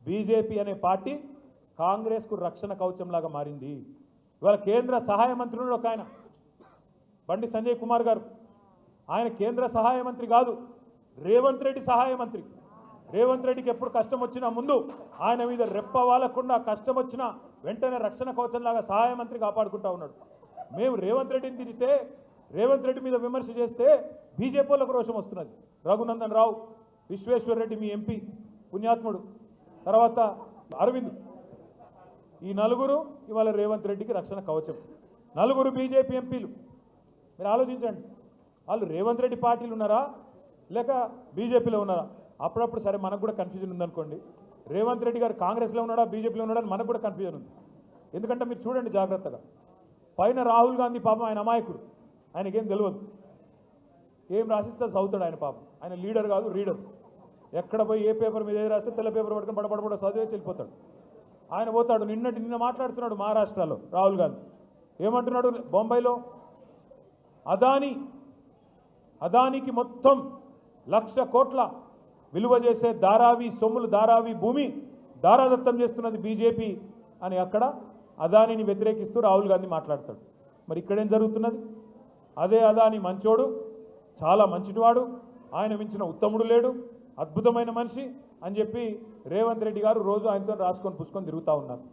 BJP అనే party కాంగ్రెస్కు రక్షణ కవచంలాగా మారింది. ఇవాళ కేంద్ర సహాయ మంత్రులు ఒక ఆయన బండి సంజయ్ కుమార్ గారు, ఆయన కేంద్ర సహాయ మంత్రి కాదు, రేవంత్ రెడ్డి సహాయ మంత్రి. రేవంత్ రెడ్డికి ఎప్పుడు కష్టం వచ్చినా ముందు ఆయన మీద రెప్ప వాలకుండా కష్టం వచ్చినా వెంటనే రక్షణ కవచంలాగా సహాయ మంత్రి కాపాడుకుంటా ఉన్నాడు. మేము రేవంత్ రెడ్డిని తిరిగితే, రేవంత్ రెడ్డి మీద విమర్శ చేస్తే బీజేపీలకు రోషం వస్తున్నది. రఘునందన్ రావు, విశ్వేశ్వర్ రెడ్డి మీ ఎంపీ పుణ్యాత్ముడు, తర్వాత అరవింద్, ఈ నలుగురు ఇవాళ రేవంత్ రెడ్డికి రక్షణ కవచం. నలుగురు బీజేపీ ఎంపీలు. మీరు ఆలోచించండి, వాళ్ళు రేవంత్ రెడ్డి పార్టీలు ఉన్నారా లేక బీజేపీలో ఉన్నారా? అప్పుడప్పుడు సరే మనకు కూడా కన్ఫ్యూజన్ ఉందనుకోండి, రేవంత్ రెడ్డి గారు కాంగ్రెస్లో ఉన్నాడా బీజేపీలో ఉన్నాడా అని మనకు కూడా కన్ఫ్యూజన్ ఉంది. ఎందుకంటే మీరు చూడండి జాగ్రత్తగా, పైన రాహుల్ గాంధీ పాపం ఆయన అమాయకుడు, ఆయనకేం తెలియదు, ఏం రాసిస్తే చదువుతాడు ఆయన పాపం. ఆయన లీడర్ కాదు, రీడర్. ఎక్కడ పోయి ఏ పేపర్ మీద ఏది రాస్తే తెల్ల పేపర్ పట్టుకొని పడపడపడ చదివేసి వెళ్ళిపోతాడు. ఆయన పోతాడు. నిన్న మాట్లాడుతున్నాడు మహారాష్ట్రలో రాహుల్ గాంధీ. ఏమంటున్నాడు? బొంబాయిలో అదానికి మొత్తం 1,00,000 కోట్ల విలువ చేసే ధారావి సొమ్ములు, ధారావి భూమి దారాదత్తం చేస్తున్నది బీజేపీ అని అక్కడ అదానిని వ్యతిరేకిస్తూ రాహుల్ గాంధీ మాట్లాడతాడు. మరి ఇక్కడేం జరుగుతున్నది? అదే అదాని మంచోడు, చాలా మంచివాడు, ఆయన మించిన ఉత్తముడు లేడు, అద్భుతమైన మనిషి అని చెప్పి రేవంత్ రెడ్డి గారు రోజు ఆయనతో రాసుకొని పుసుకొని తిరుగుతూ ఉన్నారు.